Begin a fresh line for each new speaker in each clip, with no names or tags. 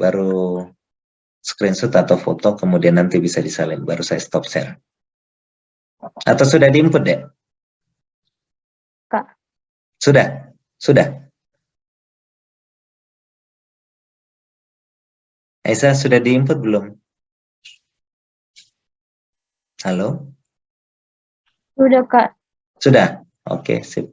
baru screenshot atau foto, kemudian nanti bisa disalin, baru saya stop share. Atau sudah di-input, Dek?
Kak.
Sudah? Sudah? Aisyah, sudah di-input belum? Halo?
Sudah, Kak.
Sudah? Oke, sip.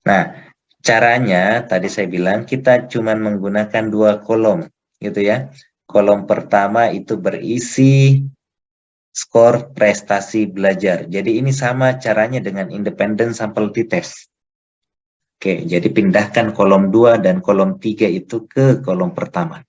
Nah, caranya tadi saya bilang kita cuma menggunakan 2 kolom, gitu ya. Kolom pertama itu berisi skor prestasi belajar. Jadi ini sama caranya dengan independent sample test. Oke, jadi pindahkan kolom 2 dan kolom 3 itu ke kolom pertama.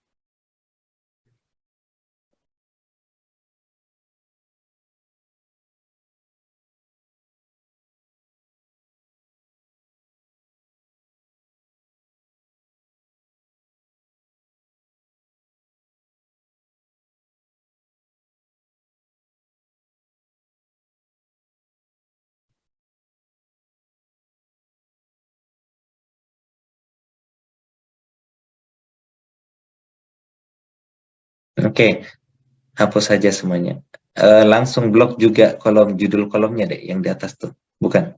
Oke, hapus saja semuanya. Langsung blok juga kolom judul kolomnya deh, yang di atas tuh. Bukan.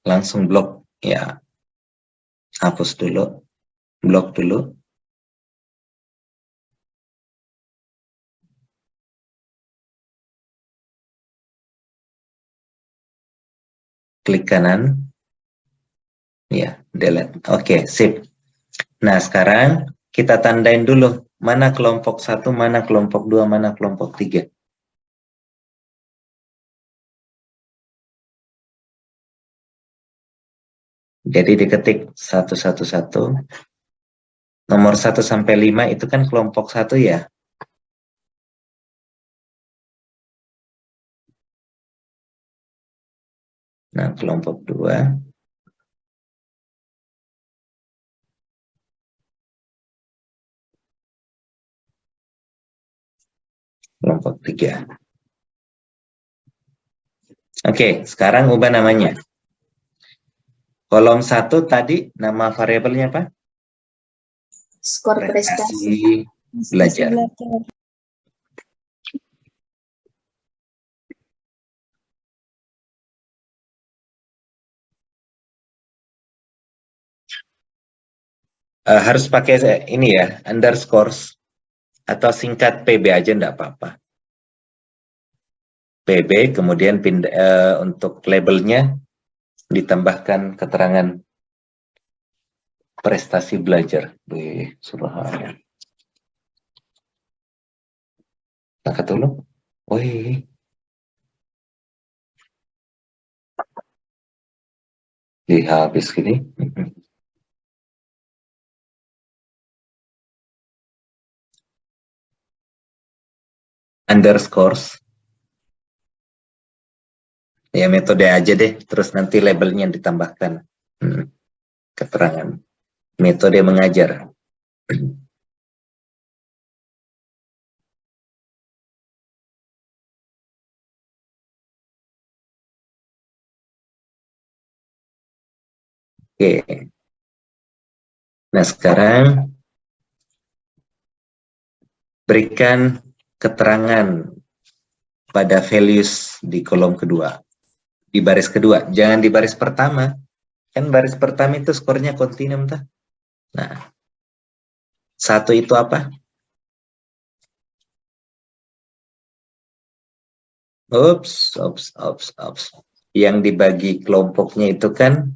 Langsung blok. Ya, hapus dulu. Blok dulu. Klik kanan. Ya, delete. Oke, sip. Nah, sekarang kita tandain dulu. Mana kelompok 1, mana kelompok 2, mana kelompok 3. Jadi diketik 111. Nomor 1 sampai 5 itu kan kelompok 1 ya. Nah, kelompok 2. Kelompok 3. Oke, sekarang ubah namanya. Kolom 1 tadi nama variabelnya apa?
Skor prestasi
belajar. Harus pakai ini ya, underscores atau singkat PB aja enggak apa-apa. PB kemudian untuk labelnya ditambahkan keterangan prestasi belajar. Subhanallah. Angkat dulu. Wih. Habis gini. Underscores. Ya metode aja deh. Terus nanti labelnya ditambahkan. Keterangan. Metode mengajar. Oke. Nah sekarang berikan keterangan pada values di kolom kedua. Di baris kedua, jangan di baris pertama. Kan baris pertama itu skornya kontinum tuh. Nah, 1 itu apa? Ups. Yang dibagi kelompoknya itu kan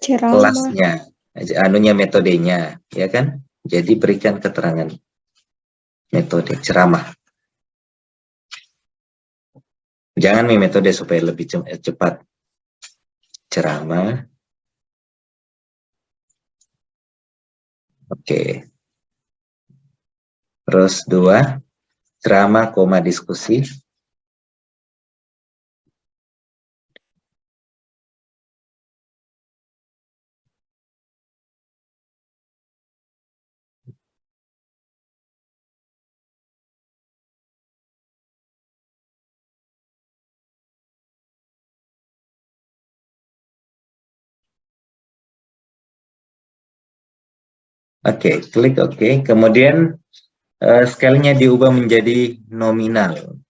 kelasnya, anunya metodenya, ya kan? Jadi berikan keterangan metode ceramah. Jangan metode supaya lebih cepat. Ceramah. Oke. Terus 2, ceramah, diskusi. Oke, klik oke. Kemudian scale-nya diubah menjadi nominal.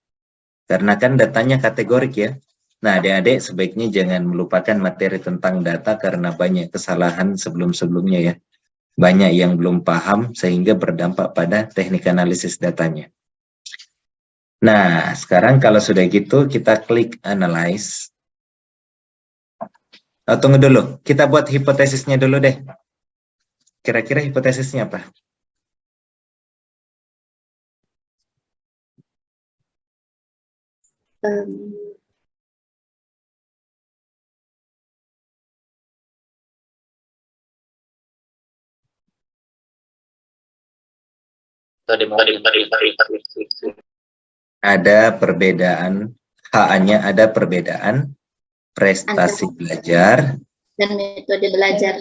Karena kan datanya kategorik ya. Nah, adik-adik sebaiknya jangan melupakan materi tentang data karena banyak kesalahan sebelum-sebelumnya ya. Banyak yang belum paham sehingga berdampak pada teknik analisis datanya. Nah, sekarang kalau sudah gitu kita klik analyze. Oh, tunggu dulu, kita buat hipotesisnya dulu deh. Kira-kira hipotesisnya apa? Ada perbedaan, HA-nya ada perbedaan prestasi belajar
dan metode belajar.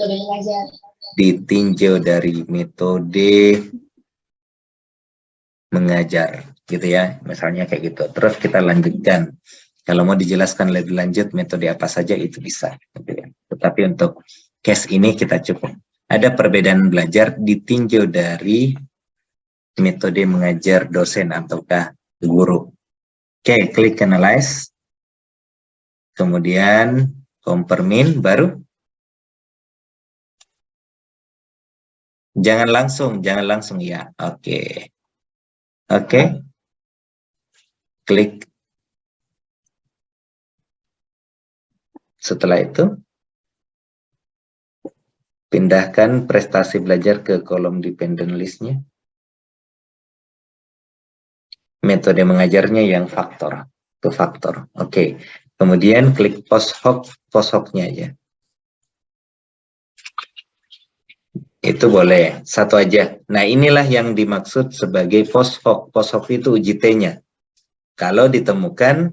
ditinjau dari metode mengajar gitu ya, misalnya kayak gitu. Terus kita lanjutkan. Kalau mau dijelaskan lebih lanjut metode apa saja itu bisa gitu ya. Tetapi untuk case ini kita cukup. Ada perbedaan belajar ditinjau dari metode mengajar dosen ataukah guru. Oke, klik analyze. Kemudian compare mean baru. Jangan langsung ya. Oke. Oke. Klik. Setelah itu pindahkan prestasi belajar ke kolom dependent list-nya. Metode mengajarnya yang faktor. Itu faktor. Oke. Kemudian klik post hoc-nya aja. Itu boleh, satu aja. Nah, inilah yang dimaksud sebagai post hoc. Post hoc itu uji T-nya. Kalau ditemukan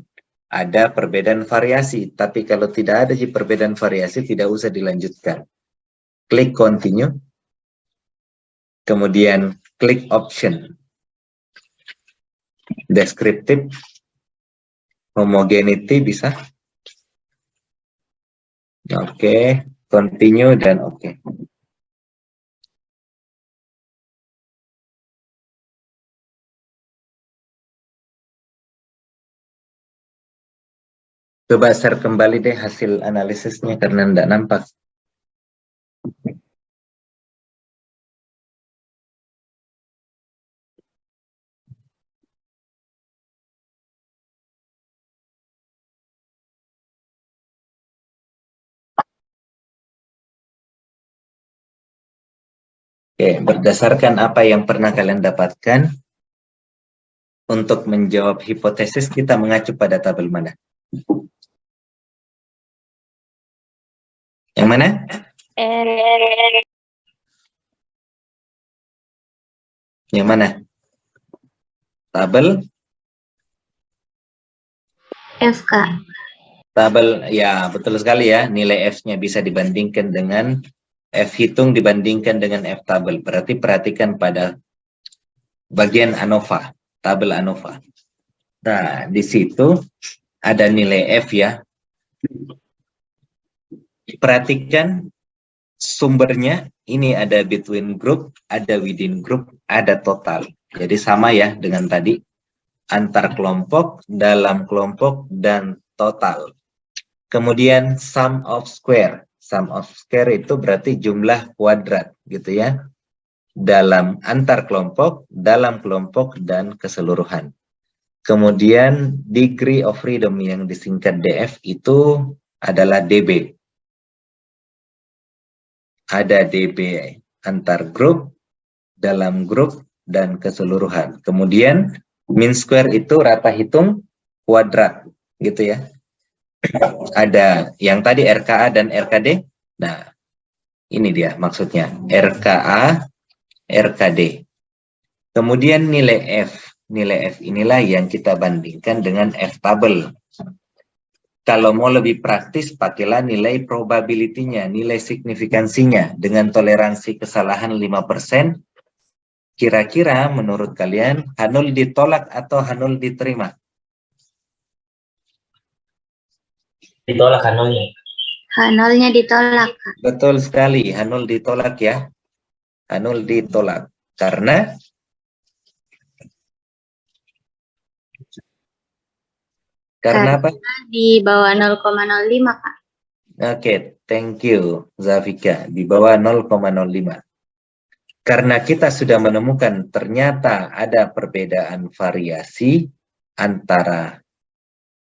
ada perbedaan variasi, tapi kalau tidak ada perbedaan variasi, tidak usah dilanjutkan. Klik continue. Kemudian klik option. Descriptive. Homogeneity bisa. Oke. Continue dan oke. Coba share kembali deh hasil analisisnya karena tidak nampak. Oke, berdasarkan apa yang pernah kalian dapatkan, untuk menjawab hipotesis kita mengacu pada tabel mana? Yang mana? Yang mana? Tabel?
FK.
Tabel, ya betul sekali ya. Nilai F-nya bisa dibandingkan dengan F hitung dibandingkan dengan F tabel. Berarti perhatikan pada bagian ANOVA, tabel ANOVA. Nah, di situ ada nilai F ya. Perhatikan sumbernya, ini ada between group, ada within group, ada total. Jadi sama ya dengan tadi, antar kelompok, dalam kelompok, dan total. Kemudian sum of square. Sum of square itu berarti jumlah kuadrat gitu ya. Dalam antar kelompok, dalam kelompok, dan keseluruhan. Kemudian degree of freedom yang disingkat DF itu adalah DB. Ada DB antar grup, dalam grup, dan keseluruhan. Kemudian mean square itu rata hitung kuadrat gitu ya. Ada yang tadi RKA dan RKD. Nah, ini dia maksudnya RKA, RKD. Kemudian nilai F. Nilai F inilah yang kita bandingkan dengan F tabel. Kalau mau lebih praktis, pakailah nilai probability-nya, nilai signifikansinya dengan toleransi kesalahan 5%. Kira-kira menurut kalian H0 ditolak atau H0 diterima?
Ditolak H0-nya.
H0-nya ditolak, Kak.
Betul sekali, H0 ditolak ya. H0 ditolak. Karena apa?
Di bawah 0,05, Kak.
Oke, thank you, Zafika. Di bawah 0,05. Karena kita sudah menemukan ternyata ada perbedaan variasi antara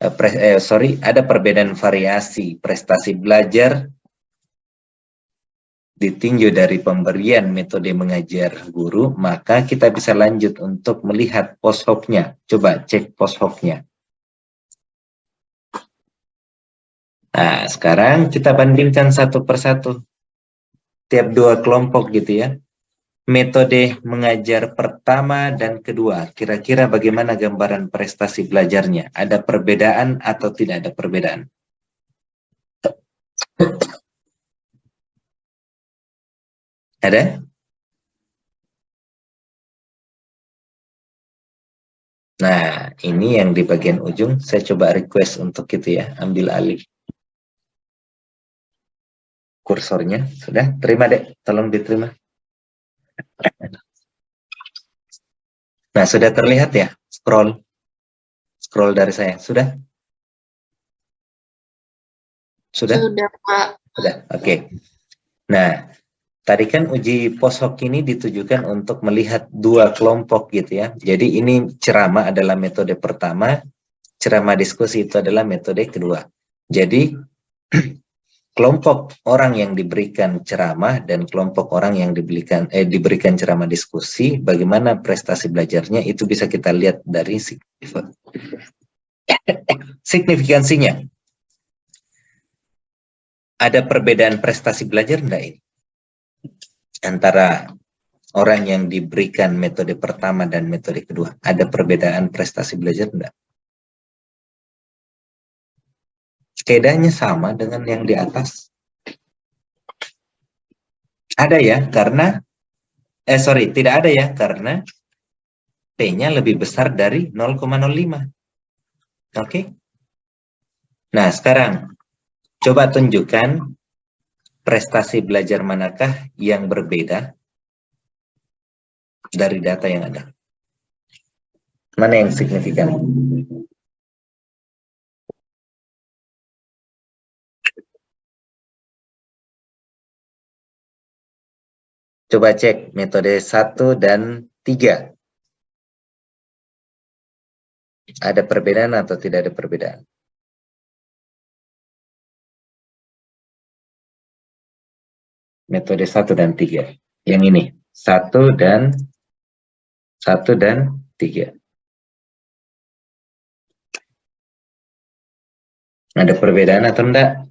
ada perbedaan variasi prestasi belajar ditinjau dari pemberian metode mengajar guru, maka kita bisa lanjut untuk melihat post hoc-nya. Coba cek post hoc-nya. Nah, sekarang kita bandingkan satu persatu. Tiap dua kelompok gitu ya. Metode mengajar pertama dan kedua. Kira-kira bagaimana gambaran prestasi belajarnya? Ada perbedaan atau tidak ada perbedaan? Ada? Nah, ini yang di bagian ujung. Saya coba request untuk itu ya. Ambil alih kursornya. Sudah? Terima, Dek. Tolong diterima. Nah, sudah terlihat ya? Scroll dari saya. Sudah? Sudah?
Sudah, Kak.
Sudah, oke. Nah, tadi kan uji post hoc ini ditujukan untuk melihat dua kelompok gitu ya. Jadi ini ceramah adalah metode pertama, ceramah diskusi itu adalah metode kedua. Jadi kelompok orang yang diberikan ceramah dan kelompok orang yang diberikan ceramah diskusi, bagaimana prestasi belajarnya itu bisa kita lihat dari signifikansinya. Ada perbedaan prestasi belajar enggak ini? Antara orang yang diberikan metode pertama dan metode kedua. Ada perbedaan prestasi belajar enggak? Kaidahnya sama dengan yang di atas. Ada ya, karena tidak ada ya, karena P-nya lebih besar dari 0,05. Oke? Nah, sekarang coba tunjukkan prestasi belajar manakah yang berbeda dari data yang ada. Mana yang signifikan? Coba cek metode 1 dan 3. Ada perbedaan atau tidak ada perbedaan? Metode 1 dan 3. Yang ini. 1 dan 3. Ada perbedaan atau enggak?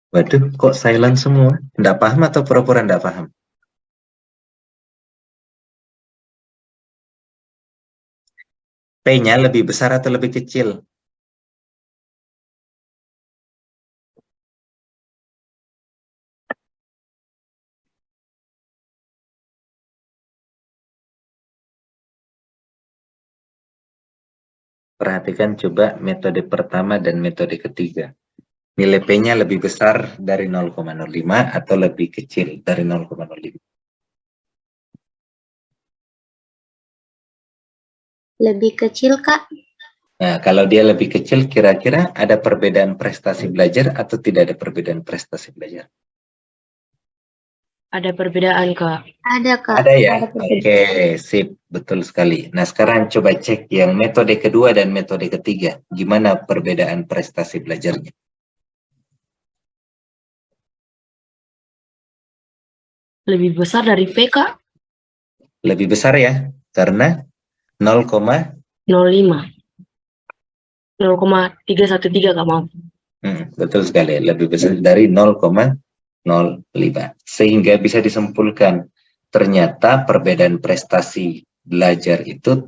Waduh, kok silent semua? Enggak paham atau pura-pura enggak paham? P-nya lebih besar atau lebih kecil? Perhatikan coba metode pertama dan metode ketiga. Nilai P-nya lebih besar dari 0,05 atau lebih kecil dari 0,05?
Lebih kecil, Kak.
Nah, kalau dia lebih kecil, kira-kira ada perbedaan prestasi belajar atau tidak ada perbedaan prestasi belajar?
Ada perbedaan, Kak.
Ada, Kak.
Ada ya?
Ada perbedaan.
Oke, sip. Betul sekali. Nah, sekarang coba cek yang metode kedua dan metode ketiga. Gimana perbedaan prestasi belajarnya?
Lebih besar dari P, Kak.
Lebih besar ya? Karena 0,05.
0,313, Kak, maaf.
Betul sekali. Lebih besar dari 0,05. Sehingga bisa disimpulkan ternyata perbedaan prestasi belajar itu